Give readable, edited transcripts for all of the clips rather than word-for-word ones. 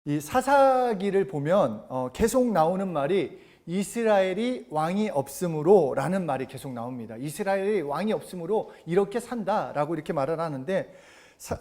이 사사기를 보면 계속 나오는 말이 이스라엘이 왕이 없으므로 라는 말이 계속 나옵니다. 이스라엘이 왕이 없으므로 이렇게 산다라고 이렇게 말을 하는데,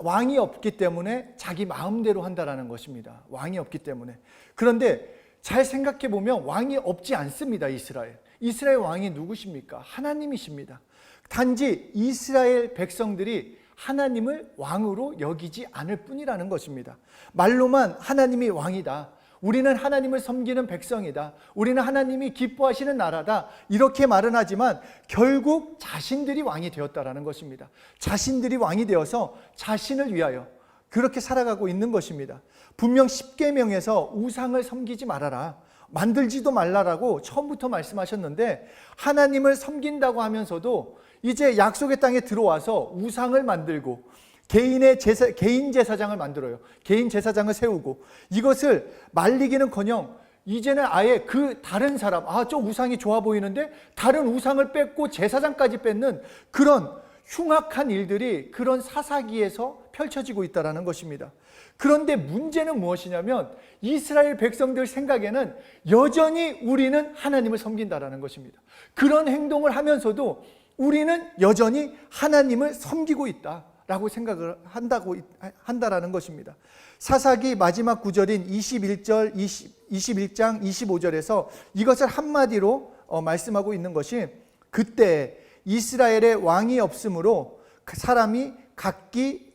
왕이 없기 때문에 자기 마음대로 한다라는 것입니다. 왕이 없기 때문에. 그런데 잘 생각해 보면 왕이 없지 않습니다. 이스라엘 왕이 누구십니까? 하나님이십니다. 단지 이스라엘 백성들이 하나님을 왕으로 여기지 않을 뿐이라는 것입니다. 말로만 하나님이 왕이다, 우리는 하나님을 섬기는 백성이다, 우리는 하나님이 기뻐하시는 나라다, 이렇게 말은 하지만 결국 자신들이 왕이 되었다라는 것입니다. 자신들이 왕이 되어서 자신을 위하여 그렇게 살아가고 있는 것입니다. 분명 십계명에서 우상을 섬기지 말아라, 만들지도 말라라고 처음부터 말씀하셨는데, 하나님을 섬긴다고 하면서도 이제 약속의 땅에 들어와서 우상을 만들고 개인 제사장을 만들어요. 개인 제사장을 세우고, 이것을 말리기는커녕 이제는 아예 그 다른 사람, 저 우상이 좋아 보이는데 다른 우상을 뺏고 제사장까지 뺏는 그런 흉악한 일들이 그런 사사기에서 펼쳐지고 있다는 것입니다. 그런데 문제는 무엇이냐면 이스라엘 백성들 생각에는 여전히 우리는 하나님을 섬긴다라는 것입니다. 그런 행동을 하면서도 우리는 여전히 하나님을 섬기고 있다라고 생각을 한다라는 것입니다. 사사기 마지막 구절인 21장 25절에서 이것을 한마디로 말씀하고 있는 것이, 그때 이스라엘의 왕이 없으므로 그 사람이 각기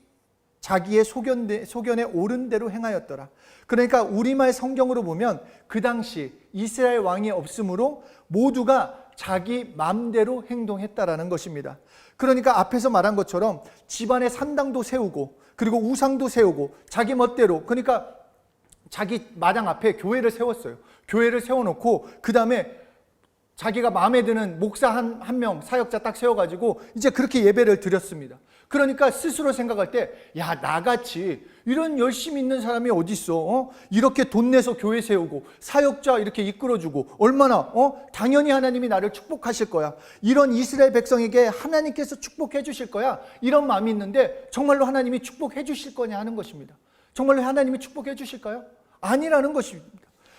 자기의 소견에 옳은 대로 행하였더라. 그러니까 우리말 성경으로 보면 그 당시 이스라엘 왕이 없으므로 모두가 자기 마음대로 행동했다라는 것입니다. 그러니까 앞에서 말한 것처럼 집안에 산당도 세우고, 그리고 우상도 세우고, 자기 멋대로, 그러니까 자기 마당 앞에 교회를 세웠어요. 교회를 세워놓고 그 다음에 자기가 마음에 드는 목사 한 명, 사역자 딱 세워가지고 이제 그렇게 예배를 드렸습니다. 그러니까 스스로 생각할 때, 야, 나같이 이런 열심히 있는 사람이 어디 있어? 이렇게 돈 내서 교회 세우고 사역자 이렇게 이끌어주고 얼마나 당연히 하나님이 나를 축복하실 거야. 이런 이스라엘 백성에게 하나님께서 축복해 주실 거야. 이런 마음이 있는데 정말로 하나님이 축복해 주실 거냐 하는 것입니다. 정말로 하나님이 축복해 주실까요? 아니라는 것입니다.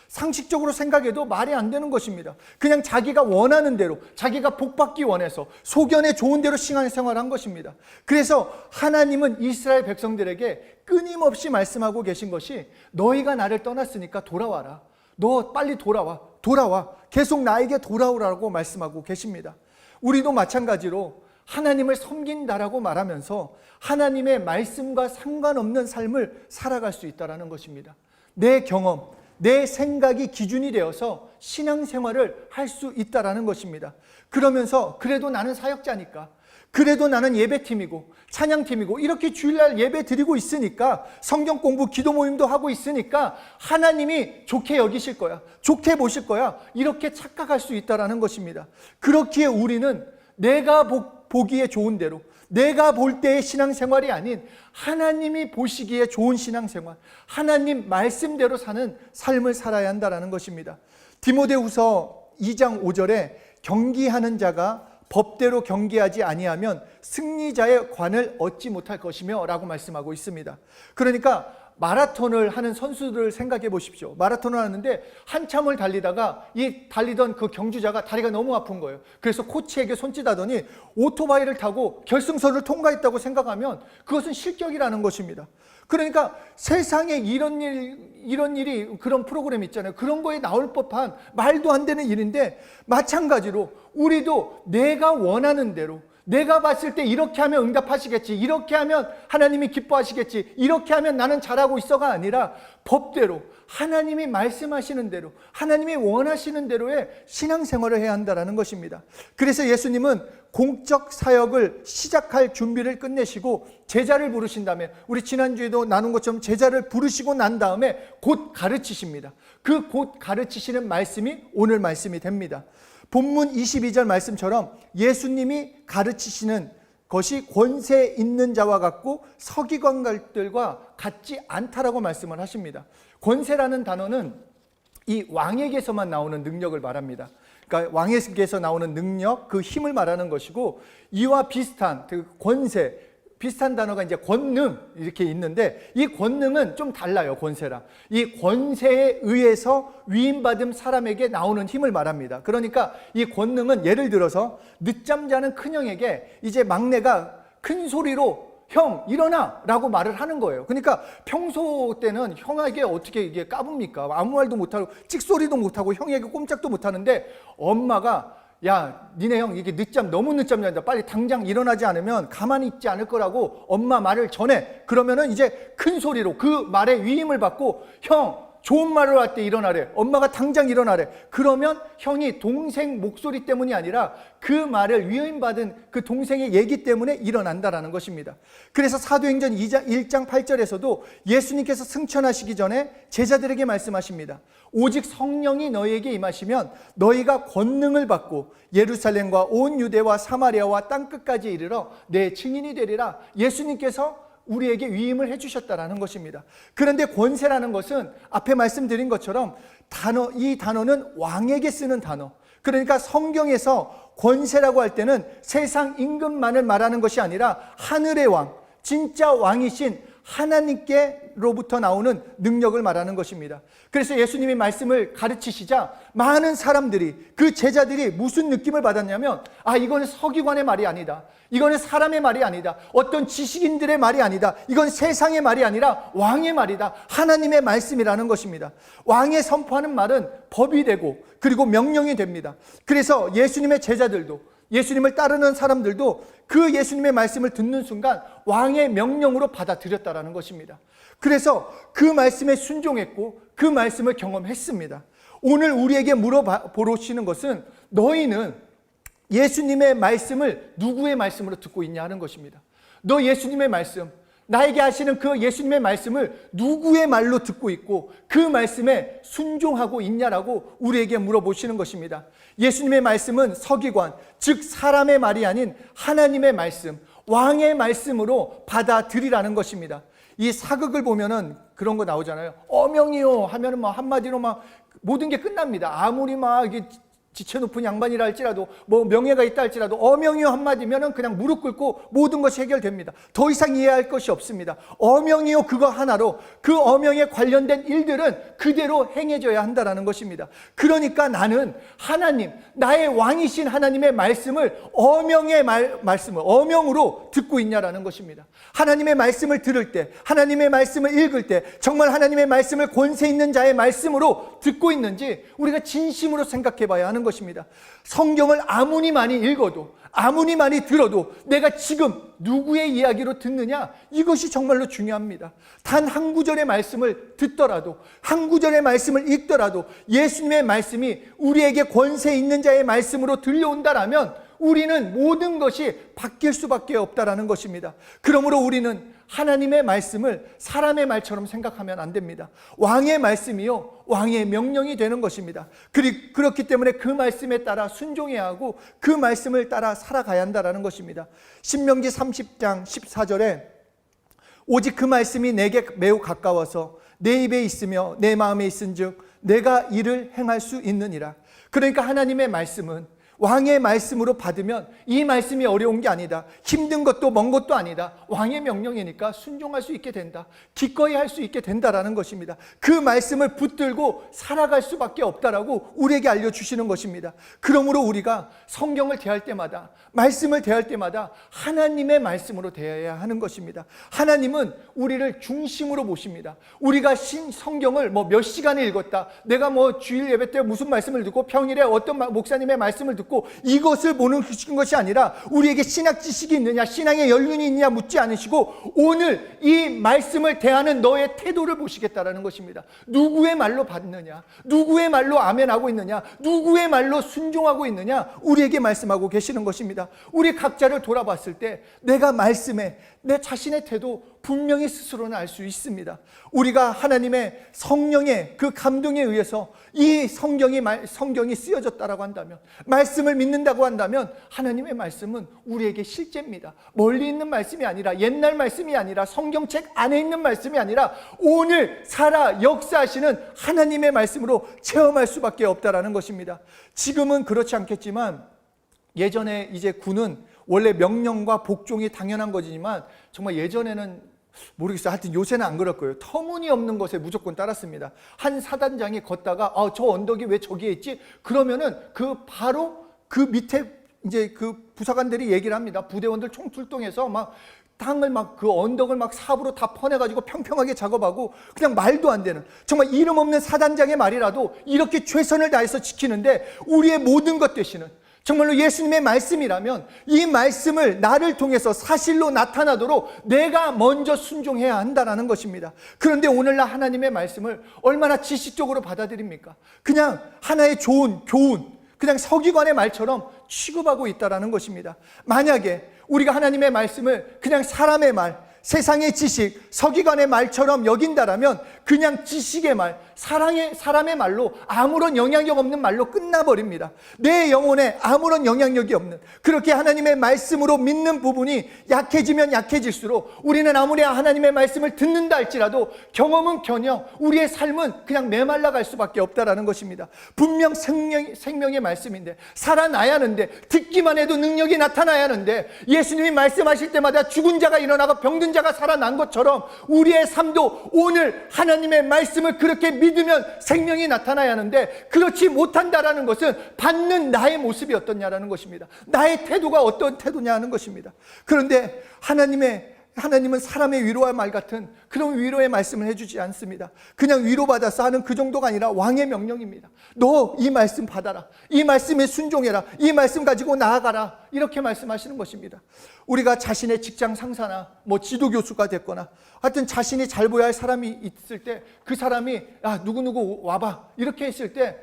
상식적으로 생각해도 말이 안 되는 것입니다. 그냥 자기가 원하는 대로, 자기가 복받기 원해서 소견에 좋은 대로 신앙생활을 한 것입니다. 그래서 하나님은 이스라엘 백성들에게 끊임없이 말씀하고 계신 것이, 너희가 나를 떠났으니까 돌아와라. 너 빨리 돌아와. 계속 나에게 돌아오라고 말씀하고 계십니다. 우리도 마찬가지로 하나님을 섬긴다라고 말하면서 하나님의 말씀과 상관없는 삶을 살아갈 수 있다는 것입니다. 내 경험, 내 생각이 기준이 되어서 신앙생활을 할 수 있다는 것입니다. 그러면서 그래도 나는 사역자니까, 그래도 나는 예배팀이고 찬양팀이고 이렇게 주일날 예배 드리고 있으니까, 성경 공부 기도 모임도 하고 있으니까 하나님이 좋게 여기실 거야, 좋게 보실 거야, 이렇게 착각할 수 있다는 것입니다. 그렇기에 우리는 내가 보기에 좋은 대로, 내가 볼 때의 신앙생활이 아닌 하나님이 보시기에 좋은 신앙생활, 하나님 말씀대로 사는 삶을 살아야 한다는 것입니다. 디모데후서 2장 5절에 경기하는 자가 법대로 경기하지 아니하면 승리자의 관을 얻지 못할 것이며 라고 말씀하고 있습니다. 그러니까 마라톤을 하는 선수들을 생각해 보십시오. 마라톤을 하는데 한참을 달리다가 이 달리던 그 경주자가 다리가 너무 아픈 거예요. 그래서 코치에게 손짓하더니 오토바이를 타고 결승선을 통과했다고 생각하면 그것은 실격이라는 것입니다. 그러니까 세상에 이런 일이, 그런 프로그램 있잖아요. 그런 거에 나올 법한 말도 안 되는 일인데, 마찬가지로 우리도 내가 원하는 대로, 내가 봤을 때 이렇게 하면 응답하시겠지, 이렇게 하면 하나님이 기뻐하시겠지, 이렇게 하면 나는 잘하고 있어가 아니라 법대로, 하나님이 말씀하시는 대로, 하나님이 원하시는 대로의 신앙생활을 해야 한다는 것입니다. 그래서 예수님은 공적 사역을 시작할 준비를 끝내시고 제자를 부르신 다음에, 우리 지난주에도 나눈 것처럼 제자를 부르시고 난 다음에 곧 가르치십니다. 그 곧 가르치시는 말씀이 오늘 말씀이 됩니다. 본문 22절 말씀처럼 예수님이 가르치시는 것이 권세 있는 자와 같고 서기관들과 같지 않다라고 말씀을 하십니다. 권세라는 단어는 이 왕에게서만 나오는 능력을 말합니다. 그러니까 왕에게서 나오는 능력, 그 힘을 말하는 것이고, 이와 비슷한 그 권세, 비슷한 단어가 이제 권능 이렇게 있는데, 이 권능은 좀 달라요. 권세랑. 이 권세에 의해서 위임받은 사람에게 나오는 힘을 말합니다. 그러니까 이 권능은 예를 들어서 늦잠 자는 큰형에게 이제 막내가 큰 소리로 형 일어나 라고 말을 하는 거예요. 그러니까 평소 때는 형에게 어떻게 이게 까붑니까? 아무 말도 못하고 찍소리도 못하고 형에게 꼼짝도 못하는데, 엄마가 야 니네 형 이게 너무 늦잠 잔다, 빨리 당장 일어나지 않으면 가만히 있지 않을 거라고 엄마 말을 전해. 그러면은 이제 큰 소리로 그 말에 위임을 받고, 형 좋은 말을 할 때 일어나래, 엄마가 당장 일어나래. 그러면 형이 동생 목소리 때문이 아니라 그 말을 위임받은 그 동생의 얘기 때문에 일어난다라는 것입니다. 그래서 사도행전 1장 8절에서도 예수님께서 승천하시기 전에 제자들에게 말씀하십니다. 오직 성령이 너희에게 임하시면 너희가 권능을 받고 예루살렘과 온 유대와 사마리아와 땅끝까지 이르러 내 증인이 되리라. 예수님께서 우리에게 위임을 해주셨다라는 것입니다. 그런데 권세라는 것은 앞에 말씀드린 것처럼 이 단어는 왕에게 쓰는 단어. 그러니까 성경에서 권세라고 할 때는 세상 임금만을 말하는 것이 아니라 하늘의 왕, 진짜 왕이신 하나님께로부터 나오는 능력을 말하는 것입니다. 그래서 예수님이 말씀을 가르치시자 많은 사람들이, 그 제자들이 무슨 느낌을 받았냐면, 이거는 서기관의 말이 아니다, 이거는 사람의 말이 아니다, 어떤 지식인들의 말이 아니다, 이건 세상의 말이 아니라 왕의 말이다, 하나님의 말씀이라는 것입니다. 왕의 선포하는 말은 법이 되고 그리고 명령이 됩니다. 그래서 예수님의 제자들도, 예수님을 따르는 사람들도 그 예수님의 말씀을 듣는 순간 왕의 명령으로 받아들였다라는 것입니다. 그래서 그 말씀에 순종했고 그 말씀을 경험했습니다. 오늘 우리에게 물어보시는 것은, 너희는 예수님의 말씀을 누구의 말씀으로 듣고 있냐 하는 것입니다. 너 예수님의 말씀, 나에게 하시는 그 예수님의 말씀을 누구의 말로 듣고 있고 그 말씀에 순종하고 있냐라고 우리에게 물어보시는 것입니다. 예수님의 말씀은 서기관, 즉 사람의 말이 아닌 하나님의 말씀, 왕의 말씀으로 받아들이라는 것입니다. 이 사극을 보면은 그런 거 나오잖아요. 어명이요 하면은 막 한마디로 막 모든 게 끝납니다. 아무리 막 이게 지체 높은 양반이라 할지라도, 뭐 명예가 있다 할지라도 어명이요 한마디면은 그냥 무릎 꿇고 모든 것이 해결됩니다. 더 이상 이해할 것이 없습니다. 어명이요 그거 하나로 그 어명에 관련된 일들은 그대로 행해져야 한다라는 것입니다. 그러니까 나는 하나님, 나의 왕이신 하나님의 말씀을 말씀을 어명으로 듣고 있냐라는 것입니다. 하나님의 말씀을 들을 때, 하나님의 말씀을 읽을 때 정말 하나님의 말씀을 권세 있는 자의 말씀으로 듣고 있는지 우리가 진심으로 생각해 봐야 하는 것입니다. 성경을 아무리 많이 읽어도, 아무리 많이 들어도 내가 지금 누구의 이야기로 듣느냐, 이것이 정말로 중요합니다. 단 한 구절의 말씀을 듣더라도, 한 구절의 말씀을 읽더라도 예수님의 말씀이 우리에게 권세 있는 자의 말씀으로 들려온다라면 우리는 모든 것이 바뀔 수밖에 없다라는 것입니다. 그러므로 우리는 하나님의 말씀을 사람의 말처럼 생각하면 안 됩니다. 왕의 말씀이요, 왕의 명령이 되는 것입니다. 그렇기 때문에 그 말씀에 따라 순종해야 하고 그 말씀을 따라 살아가야 한다는 것입니다. 신명기 30장 14절에 오직 그 말씀이 내게 매우 가까워서 내 입에 있으며 내 마음에 있은즉 내가 이를 행할 수 있느니라. 그러니까 하나님의 말씀은 왕의 말씀으로 받으면 이 말씀이 어려운 게 아니다, 힘든 것도 먼 것도 아니다, 왕의 명령이니까 순종할 수 있게 된다, 기꺼이 할 수 있게 된다라는 것입니다. 그 말씀을 붙들고 살아갈 수밖에 없다라고 우리에게 알려주시는 것입니다. 그러므로 우리가 성경을 대할 때마다, 말씀을 대할 때마다 하나님의 말씀으로 대해야 하는 것입니다. 하나님은 우리를 중심으로 보십니다. 우리가 성경을 몇 시간을 읽었다, 내가 주일 예배 때 무슨 말씀을 듣고 평일에 어떤 목사님의 말씀을 듣고 이것을 보는 것이 아니라 우리에게 신학 지식이 있느냐, 신앙의 연륜이 있느냐 묻지 않으시고 오늘 이 말씀을 대하는 너의 태도를 보시겠다라는 것입니다. 누구의 말로 받느냐, 누구의 말로 아멘하고 있느냐, 누구의 말로 순종하고 있느냐, 우리에게 말씀하고 계시는 것입니다. 우리 각자를 돌아봤을 때 내가 말씀에 내 자신의 태도 분명히 스스로는 알 수 있습니다. 우리가 하나님의 성령의 그 감동에 의해서 이 성경이 쓰여졌다라고 한다면, 말씀을 믿는다고 한다면 하나님의 말씀은 우리에게 실제입니다. 멀리 있는 말씀이 아니라, 옛날 말씀이 아니라, 성경책 안에 있는 말씀이 아니라 오늘 살아 역사하시는 하나님의 말씀으로 체험할 수밖에 없다라는 것입니다. 지금은 그렇지 않겠지만 예전에 이제 군은 원래 명령과 복종이 당연한 거지만 정말 예전에는 모르겠어요. 하여튼 요새는 안 그럴 거예요. 터무니없는 것에 무조건 따랐습니다. 한 사단장이 걷다가 저 언덕이 왜 저기에 있지? 그러면은 바로 그 밑에 이제 그 부사관들이 얘기를 합니다. 부대원들 총출동해서 막 땅을 그 언덕을 삽으로 다 퍼내가지고 평평하게 작업하고 그냥 말도 안 되는, 정말 이름 없는 사단장의 말이라도 이렇게 최선을 다해서 지키는데, 우리의 모든 것 되시는 정말로 예수님의 말씀이라면 이 말씀을 나를 통해서 사실로 나타나도록 내가 먼저 순종해야 한다는 것입니다. 그런데 오늘날 하나님의 말씀을 얼마나 지식적으로 받아들입니까? 그냥 하나의 좋은 교훈, 그냥 서기관의 말처럼 취급하고 있다는 것입니다. 만약에 우리가 하나님의 말씀을 그냥 사람의 말, 세상의 지식, 서기관의 말처럼 여긴다라면 그냥 지식의 말, 사람의 말로 아무런 영향력 없는 말로 끝나버립니다. 내 영혼에 아무런 영향력이 없는, 그렇게 하나님의 말씀으로 믿는 부분이 약해지면 약해질수록 우리는 아무리 하나님의 말씀을 듣는다 할지라도 경험은커녕 우리의 삶은 그냥 메말라갈 수밖에 없다라는 것입니다. 분명 생명의 말씀인데, 살아나야 하는데, 듣기만 해도 능력이 나타나야 하는데, 예수님이 말씀하실 때마다 죽은 자가 일어나고 병든 자가 살아난 것처럼 우리의 삶도 오늘 하나님의 말씀을 그렇게 믿으면 생명이 나타나야 하는데, 그렇지 못한다라는 것은 받는 나의 모습이 어떻냐라는 것입니다. 나의 태도가 어떤 태도냐는 것입니다. 그런데 하나님은 사람의 위로와 말 같은 그런 위로의 말씀을 해주지 않습니다. 그냥 위로받아서 하는 그 정도가 아니라 왕의 명령입니다. 너 이 말씀 받아라, 이 말씀에 순종해라, 이 말씀 가지고 나아가라, 이렇게 말씀하시는 것입니다. 우리가 자신의 직장 상사나 지도교수가 됐거나 하여튼 자신이 잘 보여야 할 사람이 있을 때, 그 사람이 누구누구 와봐 이렇게 했을 때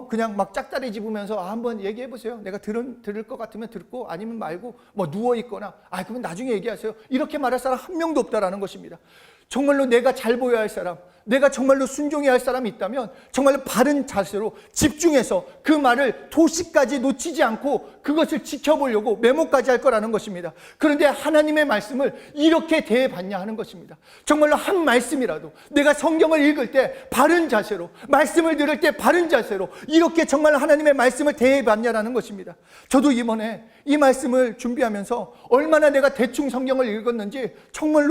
그냥 짝다리 집으면서 한번 얘기해 보세요. 내가 들을 것 같으면 듣고, 아니면 말고 누워 있거나 그러면 나중에 얘기하세요, 이렇게 말할 사람 한 명도 없다라는 것입니다. 정말로 내가 잘 보여야 할 사람, 내가 정말로 순종해야 할 사람이 있다면 정말로 바른 자세로 집중해서 그 말을 도시까지 놓치지 않고 그것을 지켜보려고 메모까지 할 거라는 것입니다. 그런데 하나님의 말씀을 이렇게 대해봤냐 하는 것입니다. 정말로 한 말씀이라도 내가 성경을 읽을 때 바른 자세로, 말씀을 들을 때 바른 자세로 이렇게 정말 하나님의 말씀을 대해봤냐라는 것입니다. 저도 이번에 이 말씀을 준비하면서 얼마나 내가 대충 성경을 읽었는지 정말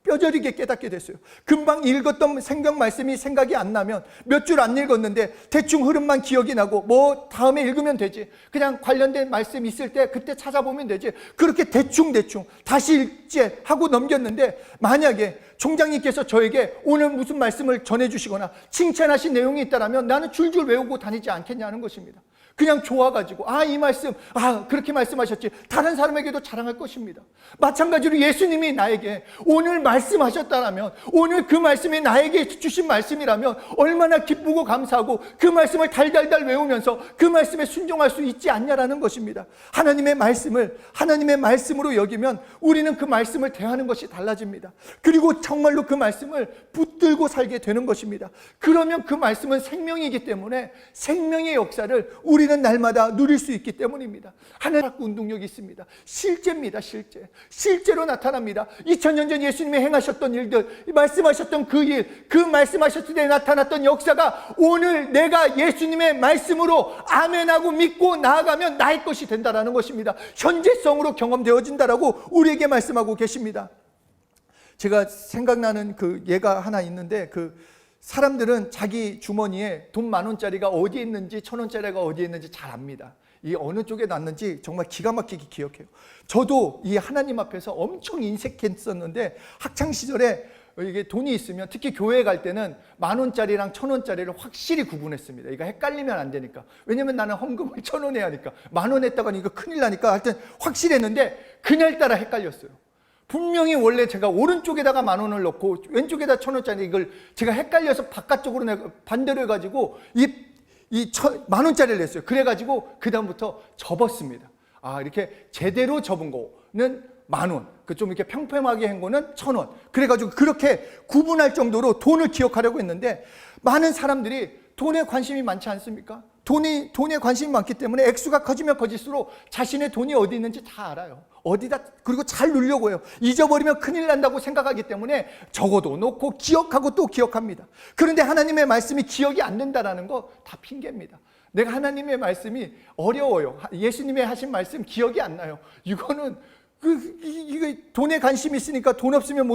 뼈저리게 깨닫게 됐어요. 금방 읽었던 성경 말씀이 생각이 안 나면 몇 줄 안 읽었는데 대충 흐름만 기억이 나고 다음에 읽으면 되지, 그냥 관련된 말씀 있을 때 그때 찾아보면 되지, 그렇게 대충 다시 읽지 하고 넘겼는데, 만약에 총장님께서 저에게 오늘 무슨 말씀을 전해주시거나 칭찬하신 내용이 있다면 나는 줄줄 외우고 다니지 않겠냐는 것입니다. 그냥 좋아가지고 이 말씀 그렇게 말씀하셨지, 다른 사람에게도 자랑할 것입니다. 마찬가지로 예수님이 나에게 오늘 말씀하셨다라면, 오늘 그 말씀이 나에게 주신 말씀이라면 얼마나 기쁘고 감사하고 그 말씀을 달달달 외우면서 그 말씀에 순종할 수 있지 않냐라는 것입니다. 하나님의 말씀을 하나님의 말씀으로 여기면 우리는 그 말씀을 대하는 것이 달라집니다. 그리고 정말로 그 말씀을 붙들고 살게 되는 것입니다. 그러면 그 말씀은 생명이기 때문에 생명의 역사를 우리는 날마다 누릴 수 있기 때문입니다. 하나님 운동력이 있습니다. 실제입니다. 실제로 나타납니다. 2000년 전 예수님이 행하셨던 일들, 말씀하셨던 그 일, 그 말씀하셨을 때 나타났던 역사가 오늘 내가 예수님의 말씀으로 아멘하고 믿고 나아가면 나의 것이 된다는 것입니다. 현재성으로 경험되어진다라고 우리에게 말씀하고 계십니다. 제가 생각나는 그 예가 하나 있는데, 사람들은 자기 주머니에 돈 10,000원짜리가 어디에 있는지 1,000원짜리가 어디에 있는지 잘 압니다. 이 어느 쪽에 놨는지 정말 기가 막히게 기억해요. 저도 이 하나님 앞에서 엄청 인색했었는데, 학창시절에 이게 돈이 있으면, 특히 교회 갈 때는 10,000원짜리랑 1,000원짜리를 확실히 구분했습니다. 이거 헷갈리면 안 되니까. 왜냐면 나는 헌금을 1,000원 해야 하니까, 10,000원 했다가 이거 큰일 나니까 하여튼 확실히 했는데 그날따라 헷갈렸어요. 분명히 원래 제가 오른쪽에다가 10,000원을 넣고 왼쪽에다 1,000원짜리, 이걸 제가 헷갈려서 바깥쪽으로 반대로 해가지고 이 10,000원짜리를 냈어요. 그래가지고 그 다음부터 접었습니다. 이렇게 제대로 접은 거는 10,000원, 좀 이렇게 평평하게 한 거는 1,000원. 그래가지고 그렇게 구분할 정도로 돈을 기억하려고 했는데, 많은 사람들이 돈에 관심이 많지 않습니까? 돈에 관심이 많기 때문에 액수가 커지면 커질수록 자신의 돈이 어디 있는지 다 알아요. 그리고 잘 누려고 해요. 잊어버리면 큰일 난다고 생각하기 때문에 적어도 놓고 기억하고 또 기억합니다. 그런데 하나님의 말씀이 기억이 안 된다는 거 다 핑계입니다. 내가 하나님의 말씀이 어려워요. 예수님의 하신 말씀 기억이 안 나요. 이거는 이거 돈에 관심이 있으니까 돈 없으면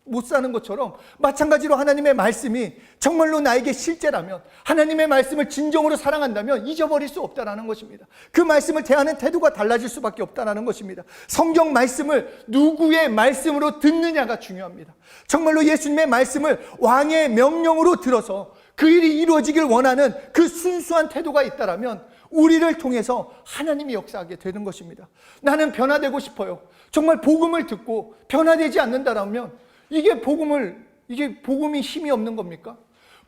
못 사는 것처럼 마찬가지로 하나님의 말씀이 정말로 나에게 실제라면, 하나님의 말씀을 진정으로 사랑한다면 잊어버릴 수 없다는 것입니다. 그 말씀을 대하는 태도가 달라질 수밖에 없다는 것입니다. 성경 말씀을 누구의 말씀으로 듣느냐가 중요합니다. 정말로 예수님의 말씀을 왕의 명령으로 들어서 그 일이 이루어지길 원하는 그 순수한 태도가 있다면 우리를 통해서 하나님이 역사하게 되는 것입니다. 나는 변화되고 싶어요. 정말 복음을 듣고 변화되지 않는다면 이게 복음이 힘이 없는 겁니까?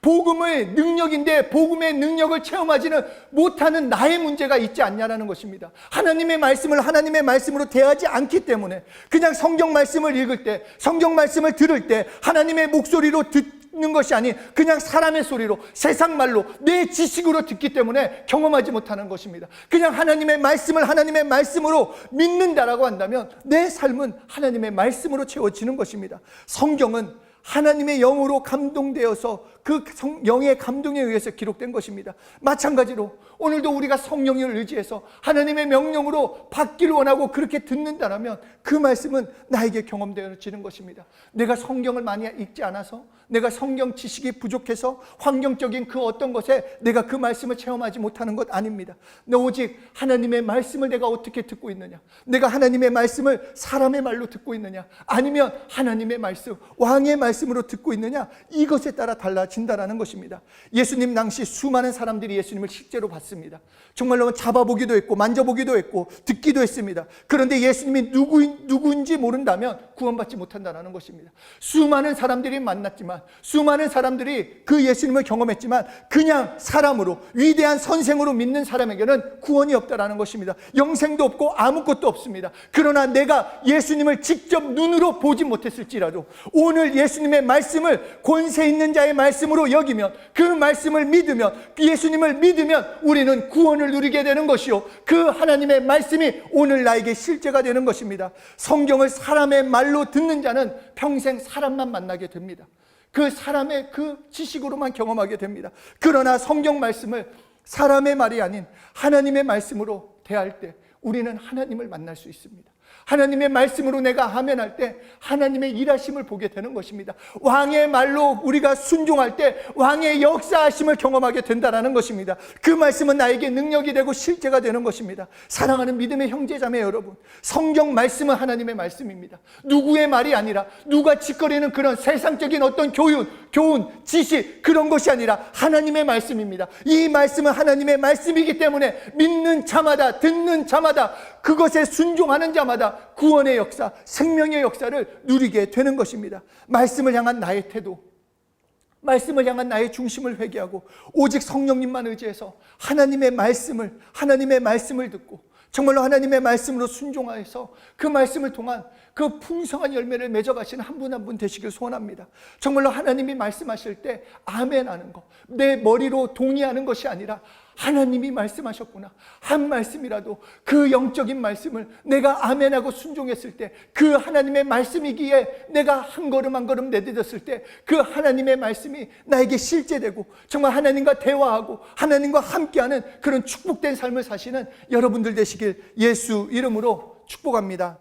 복음의 능력인데 복음의 능력을 체험하지는 못하는 나의 문제가 있지 않냐라는 것입니다. 하나님의 말씀을 하나님의 말씀으로 대하지 않기 때문에 그냥 성경 말씀을 읽을 때, 성경 말씀을 들을 때 하나님의 목소리로 듣는 것이 아닌 그냥 사람의 소리로, 세상 말로, 내 지식으로 듣기 때문에 경험하지 못하는 것입니다. 그냥 하나님의 말씀을 하나님의 말씀으로 믿는다라고 한다면 내 삶은 하나님의 말씀으로 채워지는 것입니다. 성경은 하나님의 영으로 감동되어서 그 영의 감동에 의해서 기록된 것입니다. 마찬가지로 오늘도 우리가 성령을 의지해서 하나님의 명령으로 받기를 원하고 그렇게 듣는다면 그 말씀은 나에게 경험되어지는 것입니다. 내가 성경을 많이 읽지 않아서, 내가 성경 지식이 부족해서 환경적인 그 어떤 것에 내가 그 말씀을 체험하지 못하는 것 아닙니다. 오직 하나님의 말씀을 내가 어떻게 듣고 있느냐, 내가 하나님의 말씀을 사람의 말로 듣고 있느냐, 아니면 하나님의 말씀, 왕의 말씀으로 듣고 있느냐, 이것에 따라 달라진다는 것입니다. 예수님 당시 수많은 사람들이 예수님을 실제로 봤습니다. 정말로 잡아보기도 했고 만져보기도 했고 듣기도 했습니다. 그런데 예수님이 누구인지 모른다면 구원받지 못한다는 것입니다. 수많은 사람들이 만났지만, 수많은 사람들이 그 예수님을 경험했지만 그냥 사람으로, 위대한 선생으로 믿는 사람에게는 구원이 없다는 것입니다. 영생도 없고 아무것도 없습니다. 그러나 내가 예수님을 직접 눈으로 보지 못했을지라도 오늘 예수님의 말씀을 권세 있는 자의 말씀으로 여기면, 그 말씀을 믿으면, 예수님을 믿으면 우리는 구원을 누리게 되는 것이요, 그 하나님의 말씀이 오늘 나에게 실제가 되는 것입니다. 성경을 사람의 말로 듣는 자는 평생 사람만 만나게 됩니다. 그 사람의 그 지식으로만 경험하게 됩니다. 그러나 성경 말씀을 사람의 말이 아닌 하나님의 말씀으로 대할 때 우리는 하나님을 만날 수 있습니다. 하나님의 말씀으로 내가 아멘할 때 하나님의 일하심을 보게 되는 것입니다. 왕의 말로 우리가 순종할 때 왕의 역사하심을 경험하게 된다는 것입니다. 그 말씀은 나에게 능력이 되고 실제가 되는 것입니다. 사랑하는 믿음의 형제자매 여러분, 성경 말씀은 하나님의 말씀입니다. 누구의 말이 아니라, 누가 짓거리는 그런 세상적인 어떤 교훈, 지식, 그런 것이 아니라 하나님의 말씀입니다. 이 말씀은 하나님의 말씀이기 때문에 믿는 자마다, 듣는 자마다, 그것에 순종하는 자마다 구원의 역사, 생명의 역사를 누리게 되는 것입니다. 말씀을 향한 나의 태도, 말씀을 향한 나의 중심을 회개하고 오직 성령님만 의지해서 하나님의 말씀을 듣고 정말로 하나님의 말씀으로 순종하여서 그 말씀을 통한 그 풍성한 열매를 맺어가시는 한 분 한 분 되시길 소원합니다. 정말로 하나님이 말씀하실 때 아멘하는 것, 내 머리로 동의하는 것이 아니라 하나님이 말씀하셨구나, 한 말씀이라도 그 영적인 말씀을 내가 아멘하고 순종했을 때, 그 하나님의 말씀이기에 내가 한 걸음 한 걸음 내딛었을 때 그 하나님의 말씀이 나에게 실제되고 정말 하나님과 대화하고 하나님과 함께하는 그런 축복된 삶을 사시는 여러분들 되시길 예수 이름으로 축복합니다.